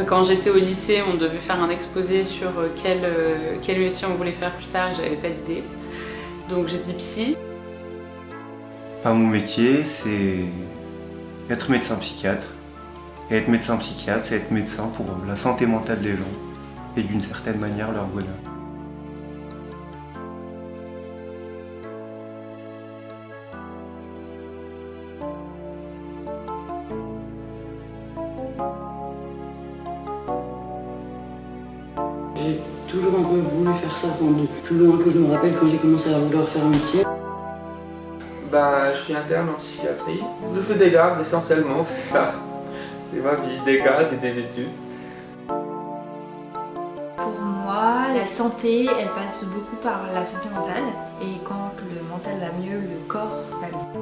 Quand j'étais au lycée, on devait faire un exposé sur quel métier on voulait faire plus tard et j'avais pas d'idée. Donc j'ai dit psy. Mon métier, c'est être médecin psychiatre. Et être médecin psychiatre, c'est être médecin pour la santé mentale des gens et d'une certaine manière leur bonheur. J'ai toujours un peu voulu faire ça, de plus loin que je me rappelle quand j'ai commencé à vouloir faire un métier. Je suis interne en psychiatrie. Je fais des gardes essentiellement, c'est ça. C'est ma vie, des gardes et des études. Pour moi, la santé, elle passe beaucoup par la santé mentale. Et quand le mental va mieux, le corps va mieux.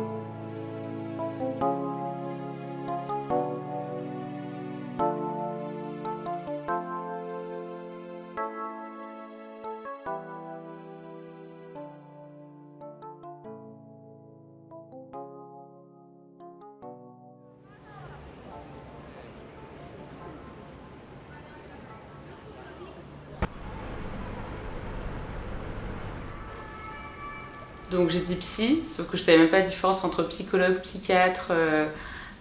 Donc j'ai dit psy, sauf que je savais même pas la différence entre psychologue, psychiatre,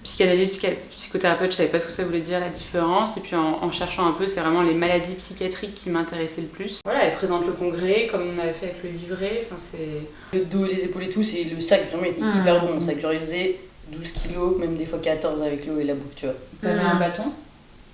psychanalyste, psychothérapeute, je savais pas ce que ça voulait dire la différence. Et puis en cherchant un peu, c'est vraiment les maladies psychiatriques qui m'intéressaient le plus. Voilà, elle présente le congrès comme on avait fait avec le livret. Enfin, c'est... Le dos et les épaules et tout, c'est le sac vraiment était hyper bon. Le sac, genre il faisait 12 kilos, même des fois 14 avec l'eau et la bouffe, tu vois. T'avais un bâton ?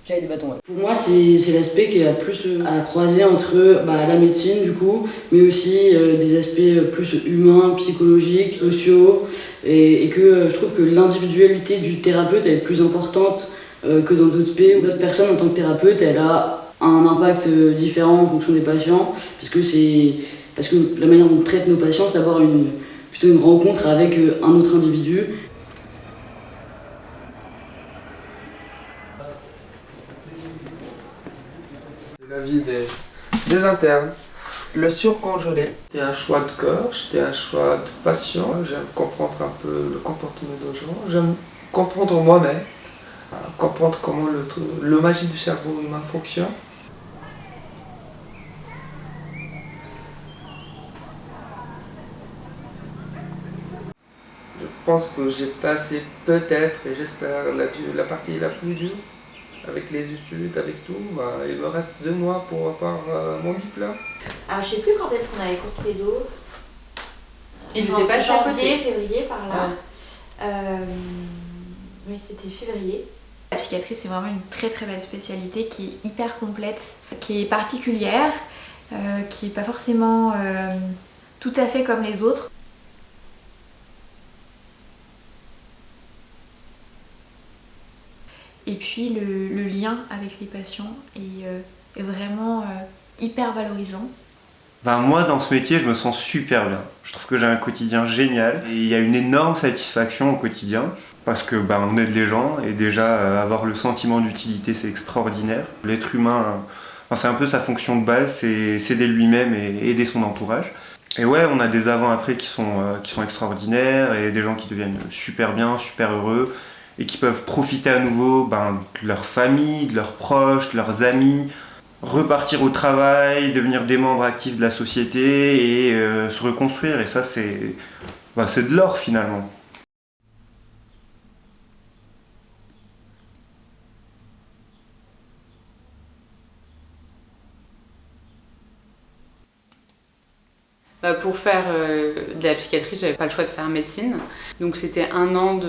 J'avais des bâtons, ouais. Pour moi, c'est l'aspect qui est la plus à la croisée entre la médecine du coup, mais aussi des aspects plus humains, psychologiques, sociaux, et que je trouve que l'individualité du thérapeute elle est plus importante que dans d'autres pays. D'autres personnes en tant que thérapeute, elle a un impact différent en fonction des patients, parce que la manière dont on traite nos patients, c'est d'avoir plutôt une rencontre avec un autre individu. La vie des internes. Le surcongelé, c'était un choix de corps, c'était un choix de patient. J'aime comprendre un peu le comportement des gens, j'aime comprendre moi-même, comprendre comment le magie du cerveau humain fonctionne. Je pense que j'ai passé peut-être, et j'espère, la partie la plus dure. Avec les études, avec tout, il me reste 2 mois pour avoir mon diplôme. Alors je sais plus quand est-ce qu'on avait cours tous les deux. Ils étaient pas à côté. Février par là. Oui, c'était février. La psychiatrie, c'est vraiment une très très belle spécialité qui est hyper complète, qui est particulière, qui est pas forcément tout à fait comme les autres. Et puis le lien avec les patients est vraiment hyper valorisant. Moi, dans ce métier, je me sens super bien. Je trouve que j'ai un quotidien génial et il y a une énorme satisfaction au quotidien parce que on aide les gens et déjà avoir le sentiment d'utilité, c'est extraordinaire. L'être humain, c'est un peu sa fonction de base, c'est s'aider lui-même et aider son entourage. Et ouais, on a des avant-après qui sont extraordinaires et des gens qui deviennent super bien, super heureux et qui peuvent profiter à nouveau de leur famille, de leurs proches, de leurs amis, repartir au travail, devenir des membres actifs de la société et se reconstruire. Et ça, c'est de l'or finalement. Pour faire de la psychiatrie, j'avais pas le choix de faire médecine. Donc c'était 1 an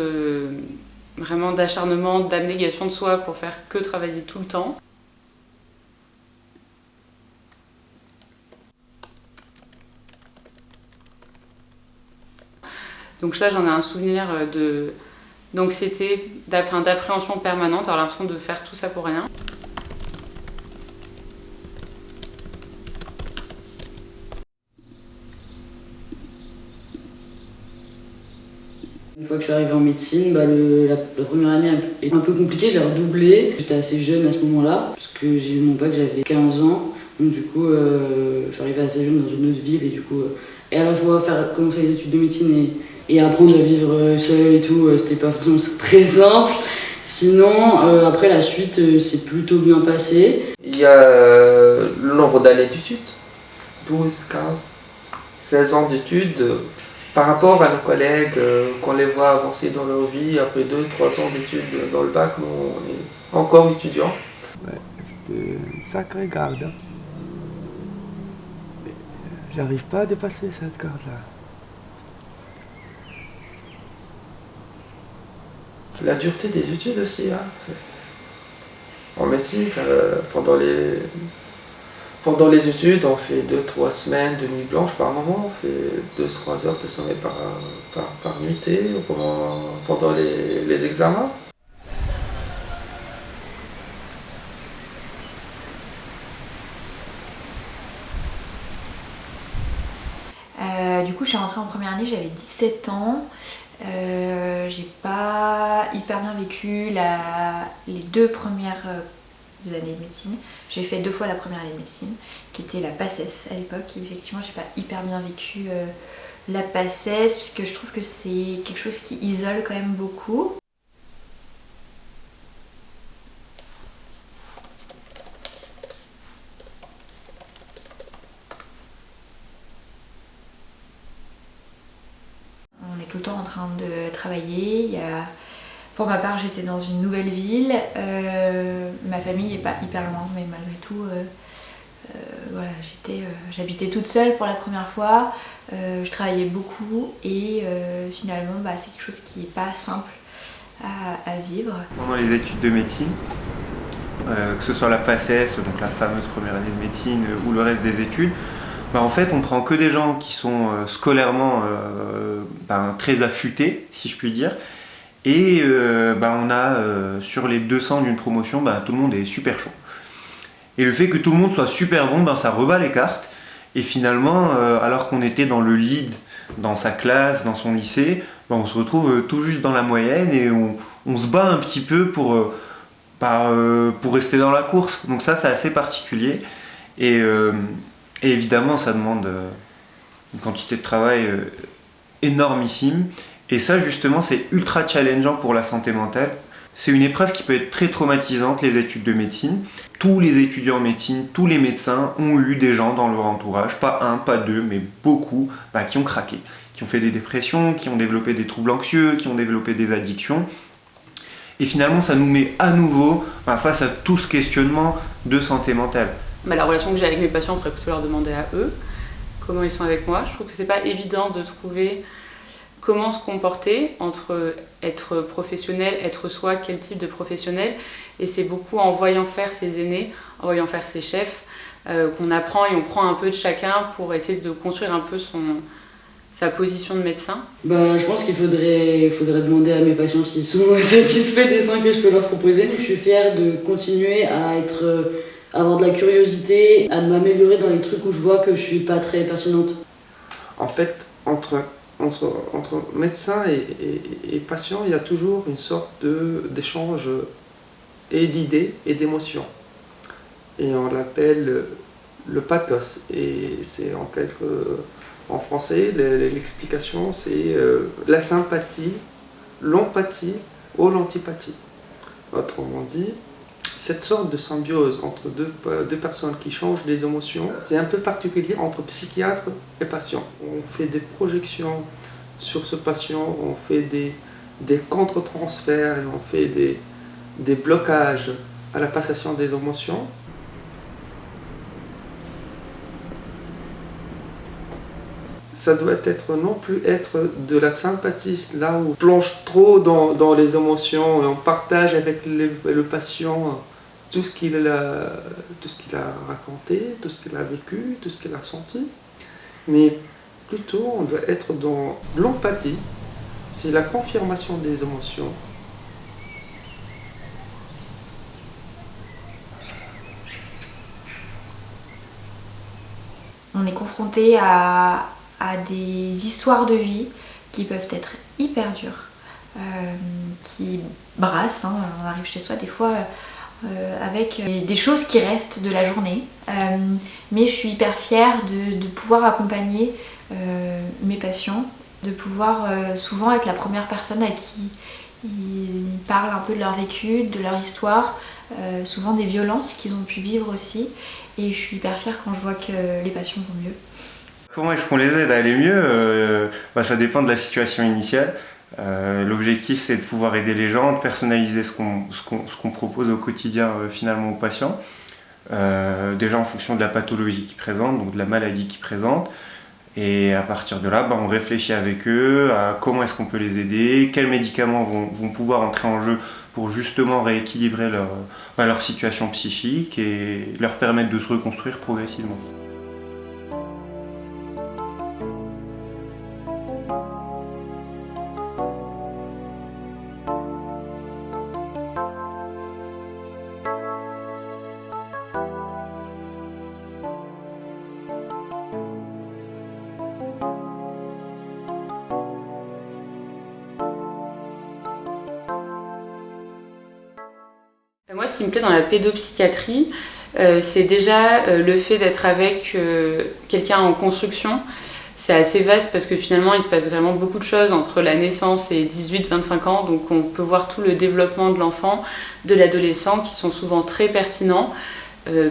vraiment d'acharnement, d'abnégation de soi pour faire que travailler tout le temps. Donc ça, j'en ai un souvenir d'anxiété, d'appréhension permanente, avoir l'impression de faire tout ça pour rien. Une fois que je suis arrivée en médecine, la première année est un peu compliquée, je l'ai redoublée. J'étais assez jeune à ce moment-là, parce que j'ai eu mon bac, j'avais 15 ans. Donc du coup, je suis arrivée assez jeune dans une autre ville et du coup, et à la fois commencer les études de médecine et apprendre à vivre seule et tout, c'était pas forcément très simple. Sinon, après la suite, c'est plutôt bien passé. Il y a le nombre d'années d'études, 12, 15, 16 ans d'études. Par rapport à nos collègues, qu'on les voit avancer dans leur vie, après 2-3 ans d'études dans le bac, nous on est encore étudiants. Ouais, c'était une sacrée garde. Hein. J'arrive pas à dépasser cette garde-là. La dureté des études aussi. Hein. En médecine, pendant les études, on fait 2-3 semaines de nuit blanche par moment, on fait 2-3 heures de sommeil par nuitée pendant les examens. Du coup, je suis rentrée en première année, j'avais 17 ans. J'ai pas hyper bien vécu les 2 premières années de médecine. J'ai fait 2 fois la première année de médecine, qui était la PACES à l'époque. Et effectivement, j'ai pas hyper bien vécu la PACES, puisque je trouve que c'est quelque chose qui isole quand même beaucoup. On est tout le temps en train de travailler. Pour ma part, j'étais dans une nouvelle ville. Ma famille n'est pas hyper loin, mais malgré tout, voilà, j'habitais toute seule pour la première fois. Je travaillais beaucoup et finalement, c'est quelque chose qui n'est pas simple à vivre. Pendant les études de médecine, que ce soit la PACES, donc la fameuse première année de médecine, ou le reste des études, en fait, on prend que des gens qui sont scolairement très affûtés, si je puis dire. Et on a sur les 200 d'une promotion, tout le monde est super chaud. Et le fait que tout le monde soit super bon, ça rebat les cartes. Et finalement, alors qu'on était dans le lead dans sa classe, dans son lycée, on se retrouve tout juste dans la moyenne et on se bat un petit peu pour rester dans la course. Donc ça, c'est assez particulier. Et évidemment, ça demande une quantité de travail énormissime. Et ça, justement, c'est ultra challengeant pour la santé mentale. C'est une épreuve qui peut être très traumatisante, les études de médecine. Tous les étudiants en médecine, tous les médecins ont eu des gens dans leur entourage, pas un, pas deux, mais beaucoup, qui ont craqué, qui ont fait des dépressions, qui ont développé des troubles anxieux, qui ont développé des addictions. Et finalement, ça nous met à nouveau face à tout ce questionnement de santé mentale. La relation que j'ai avec mes patients, il faudrait plutôt leur demander à eux comment ils sont avec moi. Je trouve que c'est pas évident de trouver comment se comporter entre être professionnel, être soi, quel type de professionnel. Et c'est beaucoup en voyant faire ses aînés, en voyant faire ses chefs, qu'on apprend et on prend un peu de chacun pour essayer de construire un peu sa position de médecin. Je pense qu'il faudrait demander à mes patients s'ils sont satisfaits des soins que je peux leur proposer. Je suis fière de continuer à avoir de la curiosité, à m'améliorer dans les trucs où je vois que je suis pas très pertinente. En fait, entre médecin et patient, il y a toujours une sorte d'échange et d'idées et d'émotions. Et on l'appelle le pathos. Et c'est en français, l'explication, c'est la sympathie, l'empathie ou l'antipathie. Autrement dit, cette sorte de symbiose entre deux personnes qui changent les émotions, c'est un peu particulier entre psychiatre et patient. On fait des projections sur ce patient, on fait des contre-transferts et on fait des blocages à la passation des émotions. Ça doit non plus être de la sympathie, là où on plonge trop dans les émotions et on partage avec le patient tout ce qu'il a raconté, tout ce qu'il a vécu, tout ce qu'il a ressenti. Mais plutôt, on doit être dans l'empathie, c'est la confirmation des émotions. On est confronté à des histoires de vie qui peuvent être hyper dures, qui brassent, on arrive chez soi des fois avec des choses qui restent de la journée, mais je suis hyper fière de pouvoir accompagner mes patients, de pouvoir souvent être la première personne à qui Ils parlent un peu de leur vécu, de leur histoire, souvent des violences qu'ils ont pu vivre aussi. Et je suis hyper fière quand je vois que les patients vont mieux. Comment est-ce qu'on les aide à aller mieux? Ça dépend de la situation initiale. L'objectif, c'est de pouvoir aider les gens, de personnaliser ce qu'on propose au quotidien finalement aux patients. Déjà en fonction de la pathologie qu'ils présentent, donc de la maladie qu'ils présentent. Et à partir de là, on réfléchit avec eux à comment est-ce qu'on peut les aider, quels médicaments vont pouvoir entrer en jeu pour justement rééquilibrer leur situation psychique et leur permettre de se reconstruire progressivement. Moi, ce qui me plaît dans la pédopsychiatrie, c'est déjà le fait d'être avec quelqu'un en construction. C'est assez vaste parce que finalement, il se passe vraiment beaucoup de choses entre la naissance et 18-25 ans. Donc, on peut voir tout le développement de l'enfant, de l'adolescent, qui sont souvent très pertinents.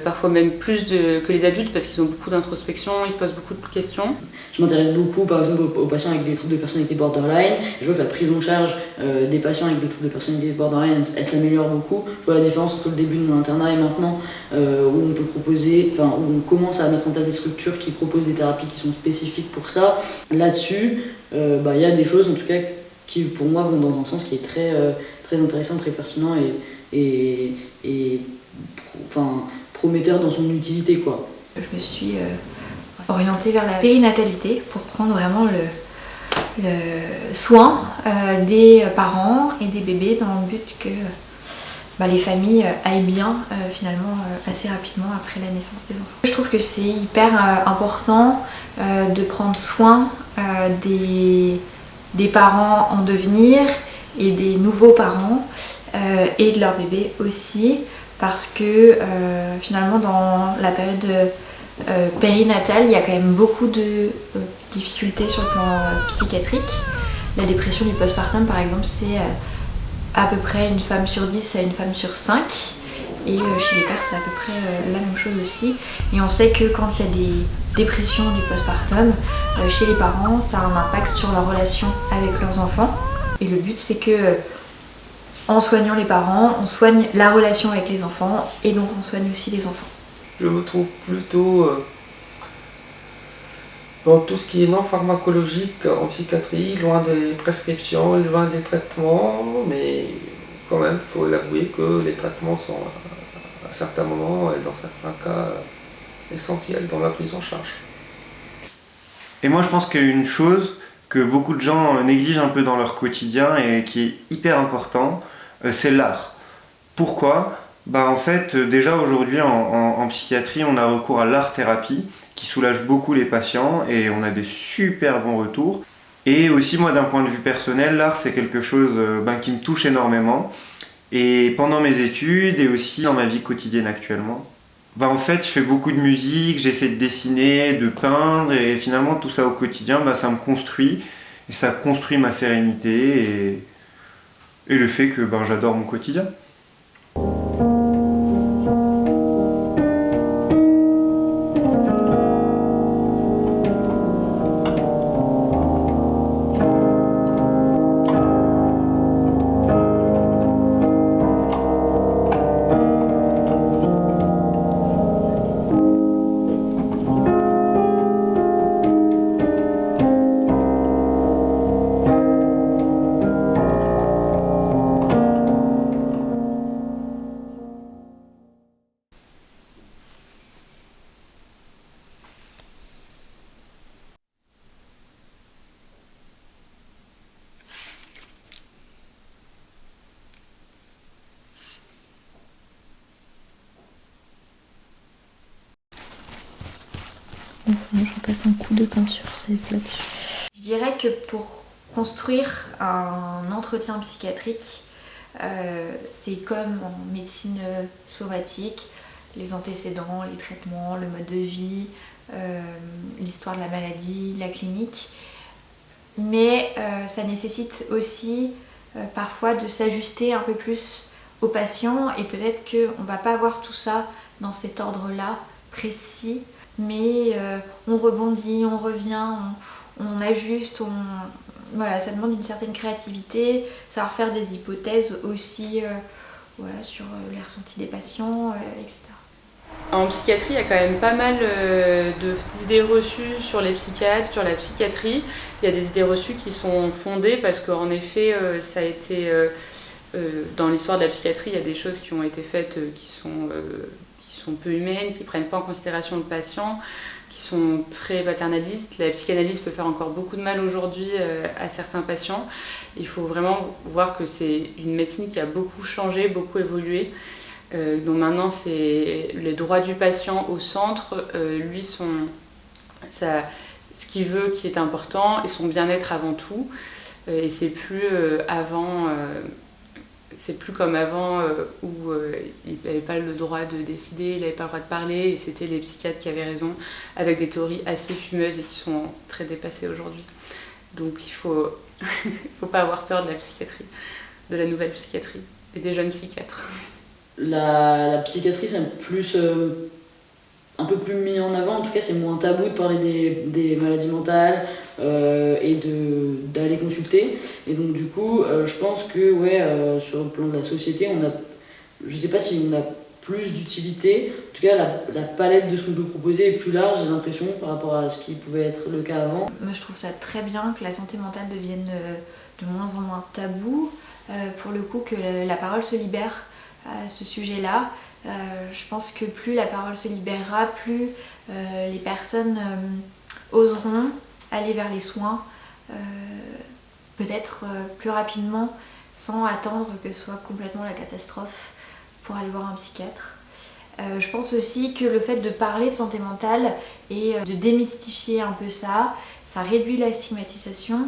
Parfois même plus que les adultes parce qu'ils ont beaucoup d'introspection, ils se posent beaucoup de questions. Je m'intéresse beaucoup par exemple aux patients avec des troubles de personnalité borderline. Je vois que la prise en charge des patients avec des troubles de personnalité borderline, elle s'améliore beaucoup. Je vois la différence entre le début de mon internat et maintenant où on peut proposer, où on commence à mettre en place des structures qui proposent des thérapies qui sont spécifiques pour ça. Là-dessus, y a des choses en tout cas qui pour moi vont dans un sens qui est très, très intéressant, très pertinent et prometteur dans son utilité, quoi. Je me suis orientée vers la périnatalité pour prendre vraiment le soin des parents et des bébés dans le but que les familles aillent bien finalement assez rapidement après la naissance des enfants. Je trouve que c'est hyper important de prendre soin des parents en devenir et des nouveaux parents et de leurs bébés aussi. Parce que finalement dans la période périnatale, il y a quand même beaucoup de difficultés sur le plan psychiatrique. La dépression du postpartum par exemple, c'est à peu près une femme sur 10 à une femme sur 5. Et chez les pères c'est à peu près la même chose aussi. Et on sait que quand il y a des dépressions du postpartum, chez les parents ça a un impact sur leur relation avec leurs enfants. Et le but c'est que en soignant les parents, on soigne la relation avec les enfants et donc on soigne aussi les enfants. Je me trouve plutôt dans tout ce qui est non pharmacologique en psychiatrie, loin des prescriptions, loin des traitements, mais quand même, il faut l'avouer que les traitements sont à certains moments et dans certains cas essentiels dans la prise en charge. Et moi je pense qu'il y a une chose que beaucoup de gens négligent un peu dans leur quotidien et qui est hyper important, c'est l'art. Pourquoi ? En fait, déjà aujourd'hui en psychiatrie, on a recours à l'art-thérapie qui soulage beaucoup les patients et on a des super bons retours. Et aussi moi d'un point de vue personnel, l'art c'est quelque chose qui me touche énormément. Et pendant mes études et aussi dans ma vie quotidienne actuellement, en fait je fais beaucoup de musique, j'essaie de dessiner, de peindre et finalement tout ça au quotidien, ça me construit et ça construit ma sérénité et le fait que j'adore mon quotidien. Donc je passe un coup de peinture là-dessus. Je dirais que pour construire un entretien psychiatrique, c'est comme en médecine somatique, les antécédents, les traitements, le mode de vie, l'histoire de la maladie, la clinique. Mais ça nécessite aussi parfois de s'ajuster un peu plus au patient et peut-être qu'on ne va pas avoir tout ça dans cet ordre-là précis, mais on rebondit, on revient, on ajuste, voilà, ça demande une certaine créativité, savoir faire des hypothèses aussi voilà, sur les ressentis des patients, etc. En psychiatrie, il y a quand même pas mal d'idées reçues sur les psychiatres, sur la psychiatrie. Il y a des idées reçues qui sont fondées parce qu'en effet, ça a été... dans l'histoire de la psychiatrie, il y a des choses qui ont été faites qui sont peu humaines, qui ne prennent pas en considération le patient, qui sont très paternalistes. La psychanalyse peut faire encore beaucoup de mal aujourd'hui à certains patients. Il faut vraiment voir que c'est une médecine qui a beaucoup changé, beaucoup évolué. Donc maintenant, c'est les droits du patient au centre. Lui, ce qu'il veut qui est important et son bien-être avant tout. Et c'est plus avant... c'est plus comme avant où il n'avait pas le droit de décider, il n'avait pas le droit de parler, et c'était les psychiatres qui avaient raison, avec des théories assez fumeuses et qui sont très dépassées aujourd'hui. Donc il faut pas avoir peur de la psychiatrie, de la nouvelle psychiatrie et des jeunes psychiatres. La psychiatrie, c'est plus, un peu plus mis en avant, en tout cas c'est moins tabou de parler des maladies mentales et d'aller consulter. Et donc du coup, je pense que sur le plan de la société, je sais pas si on a plus d'utilité. En tout cas, la palette de ce qu'on peut proposer est plus large, j'ai l'impression, par rapport à ce qui pouvait être le cas avant. Moi, je trouve ça très bien que la santé mentale devienne de moins en moins tabou. Pour le coup, que la parole se libère à ce sujet-là. Je pense que plus la parole se libérera, plus les personnes oseront aller vers les soins, peut-être plus rapidement, sans attendre que ce soit complètement la catastrophe pour aller voir un psychiatre. Je pense aussi que le fait de parler de santé mentale et de démystifier un peu ça réduit la stigmatisation.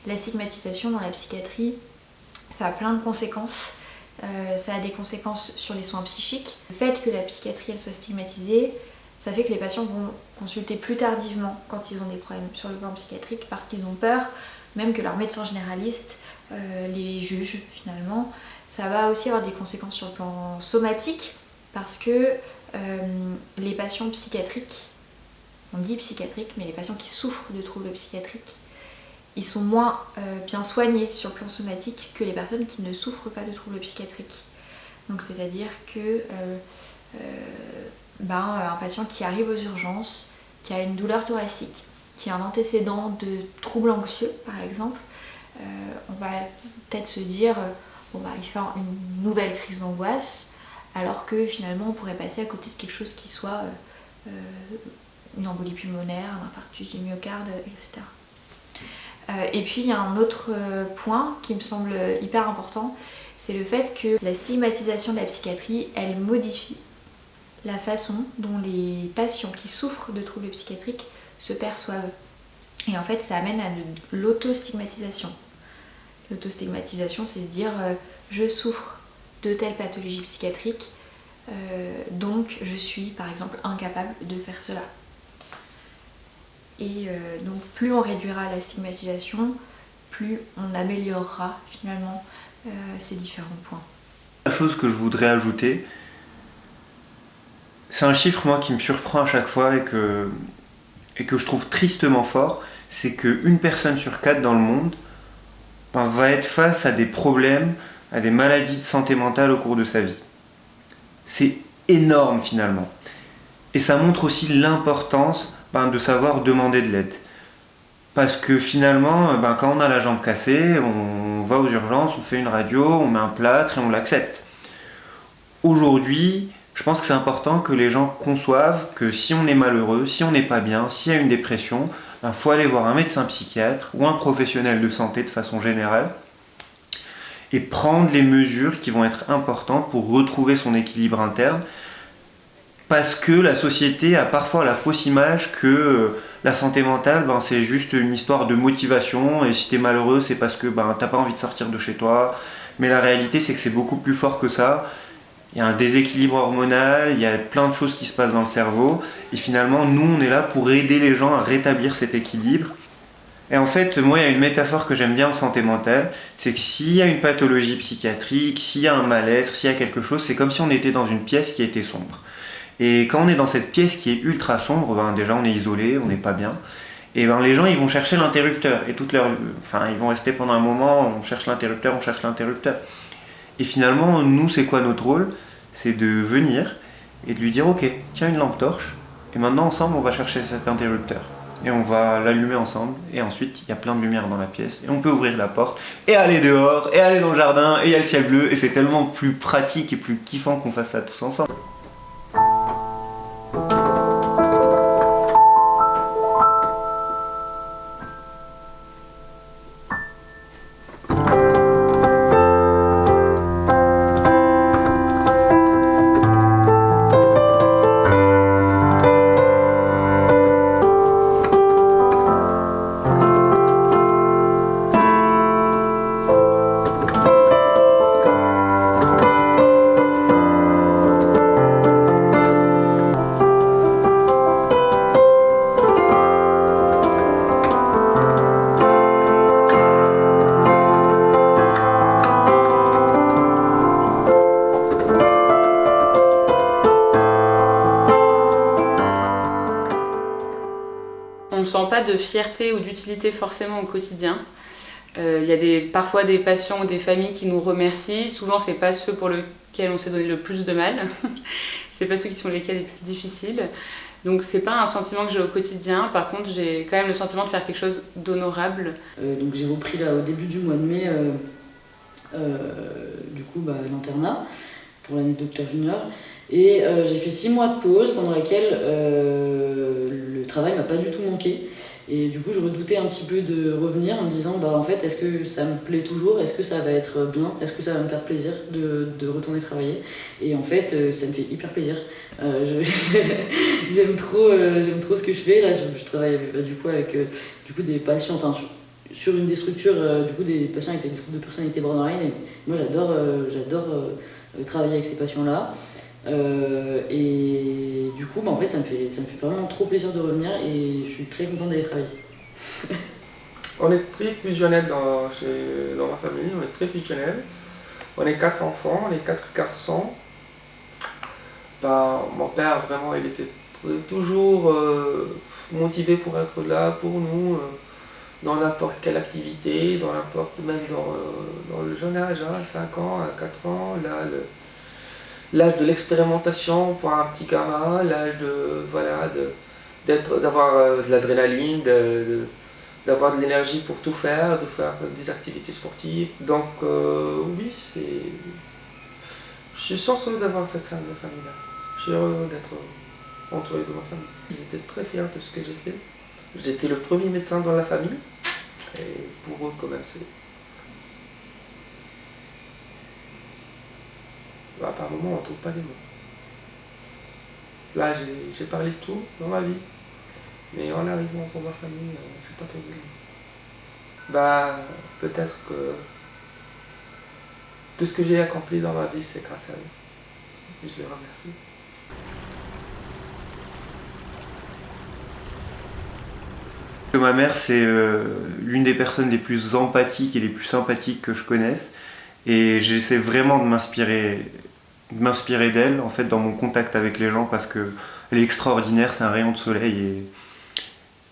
La stigmatisation dans la psychiatrie, ça a plein de conséquences. Ça a des conséquences sur les soins psychiques. Le fait que la psychiatrie elle soit stigmatisée, ça fait que les patients vont consulter plus tardivement quand ils ont des problèmes sur le plan psychiatrique parce qu'ils ont peur, même que leur médecin généraliste les juge finalement. Ça va aussi avoir des conséquences sur le plan somatique parce que les patients psychiatriques, on dit psychiatriques, mais les patients qui souffrent de troubles psychiatriques, ils sont moins bien soignés sur le plan somatique que les personnes qui ne souffrent pas de troubles psychiatriques. Donc c'est-à-dire que un patient qui arrive aux urgences, qui a une douleur thoracique, qui a un antécédent de troubles anxieux par exemple, on va peut-être se dire il fait une nouvelle crise d'angoisse, alors que finalement on pourrait passer à côté de quelque chose qui soit une embolie pulmonaire, un infarctus du myocarde, etc. Et puis il y a un autre point qui me semble hyper important, c'est le fait que la stigmatisation de la psychiatrie, elle modifie la façon dont les patients qui souffrent de troubles psychiatriques se perçoivent. Et en fait, ça amène à de l'autostigmatisation. L'autostigmatisation, c'est se dire je souffre de telle pathologie psychiatrique, donc je suis par exemple incapable de faire cela. Et donc plus on réduira la stigmatisation, plus on améliorera finalement ces différents points. La chose que je voudrais ajouter, c'est un chiffre moi qui me surprend à chaque fois et que je trouve tristement fort, c'est qu'une personne sur 4 dans le monde va être face à des problèmes, à des maladies de santé mentale au cours de sa vie. C'est énorme finalement. Et ça montre aussi l'importance de savoir demander de l'aide. Parce que finalement, quand on a la jambe cassée, on va aux urgences, on fait une radio, on met un plâtre et on l'accepte. Aujourd'hui, je pense que c'est important que les gens conçoivent que si on est malheureux, si on n'est pas bien, s'il y a une dépression, faut aller voir un médecin psychiatre ou un professionnel de santé de façon générale et prendre les mesures qui vont être importantes pour retrouver son équilibre interne. Parce que la société a parfois la fausse image que la santé mentale, c'est juste une histoire de motivation et si t'es malheureux, c'est parce que t'as pas envie de sortir de chez toi. Mais la réalité, c'est que c'est beaucoup plus fort que ça. Il y a un déséquilibre hormonal, il y a plein de choses qui se passent dans le cerveau. Et finalement, nous, on est là pour aider les gens à rétablir cet équilibre. Et en fait, moi, il y a une métaphore que j'aime bien en santé mentale, c'est que s'il y a une pathologie psychiatrique, s'il y a un mal-être, s'il y a quelque chose, c'est comme si on était dans une pièce qui était sombre. Et quand on est dans cette pièce qui est ultra sombre, ben déjà on est isolé, on n'est pas bien. Et ben les gens ils vont chercher l'interrupteur. Et ils vont rester pendant un moment, on cherche l'interrupteur, on cherche l'interrupteur. Et finalement, nous, c'est quoi notre rôle? C'est de venir et de lui dire, ok, tiens une lampe torche, et maintenant ensemble on va chercher cet interrupteur. Et on va l'allumer ensemble, et ensuite il y a plein de lumière dans la pièce, et on peut ouvrir la porte, et aller dehors, et aller dans le jardin, et il y a le ciel bleu, et c'est tellement plus pratique et plus kiffant qu'on fasse ça tous ensemble. On ne sent pas de fierté ou d'utilité forcément au quotidien. Il y a parfois des patients ou des familles qui nous remercient. Souvent, ce n'est pas ceux pour lesquels on s'est donné le plus de mal. C'est pas ceux qui sont les cas les plus difficiles. Donc, c'est pas un sentiment que j'ai au quotidien. Par contre, j'ai quand même le sentiment de faire quelque chose d'honorable. Donc, j'ai repris là, au début du mois de mai l'internat pour l'année de docteur junior. Et j'ai fait 6 mois de pause pendant laquelle le travail m'a pas du tout manqué. Et du coup, je redoutais un petit peu de revenir en me disant, en fait, est-ce que ça me plaît toujours? Est-ce que ça va être bien? Est-ce que ça va me faire plaisir de retourner travailler? Et en fait, ça me fait hyper plaisir. J'aime trop ce que je fais. Là, je travaille avec des patients, sur une des structures, des patients avec des troubles de personnalité borderline. Et moi, j'adore travailler avec ces patients-là. Et du coup, en fait, ça me fait vraiment trop plaisir de revenir et je suis très contente d'aller travailler. On est très fusionnel dans ma famille, on est très fusionnel. On est 4 enfants, on est 4 garçons. Mon père, vraiment, il était toujours motivé pour être là pour nous, dans n'importe quelle activité, même dans le jeune âge, 5 ans, 4 ans, l'âge de l'expérimentation pour un petit gamin, l'âge d'avoir de l'adrénaline, d'avoir de l'énergie pour tout faire, de faire des activités sportives. Donc oui, je suis chanceux d'avoir cette scène de famille-là. Je suis heureux d'être entouré de ma famille. Ils étaient très fiers de ce que j'ai fait. J'étais le premier médecin dans la famille, et pour eux quand même c'est... par moment, on ne trouve pas les mots. Là, j'ai parlé de tout dans ma vie. Mais en arrivant pour ma famille, je n'ai pas trouvé les mots. Peut-être que tout ce que j'ai accompli dans ma vie, c'est grâce à eux. Et je les remercie. Ma mère, c'est l'une des personnes les plus empathiques et les plus sympathiques que je connaisse. Et j'essaie vraiment de m'inspirer d'elle en fait dans mon contact avec les gens parce qu'elle est extraordinaire, c'est un rayon de soleil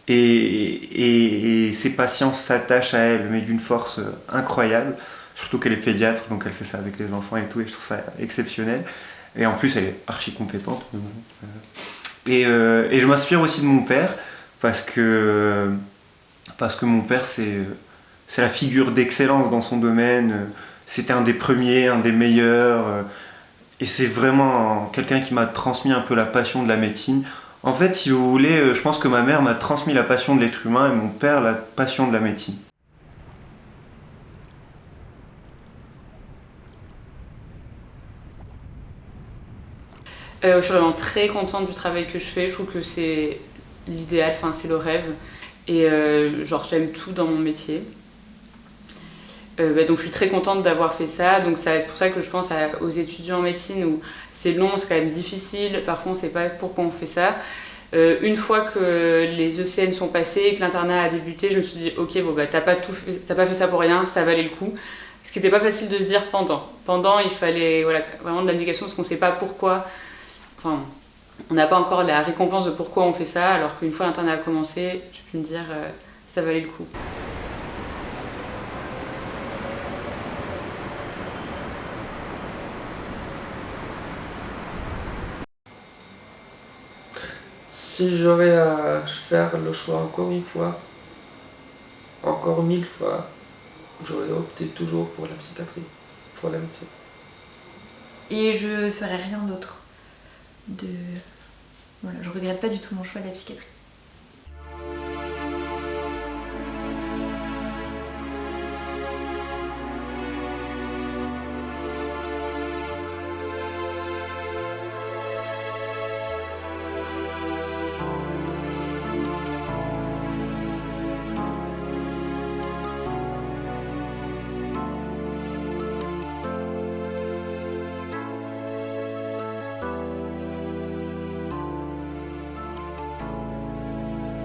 et ses patients s'attachent à elle mais d'une force incroyable, surtout qu'elle est pédiatre donc elle fait ça avec les enfants et tout et je trouve ça exceptionnel et en plus elle est archi compétente et je m'inspire aussi de mon père parce que mon père c'est la figure d'excellence dans son domaine. C'était un des premiers, un des meilleurs, et c'est vraiment quelqu'un qui m'a transmis un peu la passion de la médecine. En fait, si vous voulez, je pense que ma mère m'a transmis la passion de l'être humain et mon père la passion de la médecine. Je suis vraiment très contente du travail que je fais, je trouve que c'est l'idéal, c'est le rêve, et j'aime tout dans mon métier. Donc je suis très contente d'avoir fait ça, donc c'est pour ça que je pense aux étudiants en médecine où c'est long, c'est quand même difficile, parfois on ne sait pas pourquoi on fait ça. Une fois que les ECN sont passés et que l'internat a débuté, je me suis dit ok, bon bah t'as pas fait ça pour rien, ça valait le coup. Ce qui n'était pas facile de se dire pendant. Pendant, il fallait vraiment de l'abnégation parce qu'on ne sait pas pourquoi. Enfin, on n'a pas encore la récompense de pourquoi on fait ça, alors qu'une fois l'internat a commencé, j'ai pu me dire ça valait le coup. Si j'aurais à faire le choix encore une fois, encore 1000 fois, j'aurais opté toujours pour la psychiatrie, pour la médecine. Et je ferais rien d'autre. Voilà, je regrette pas du tout mon choix de la psychiatrie.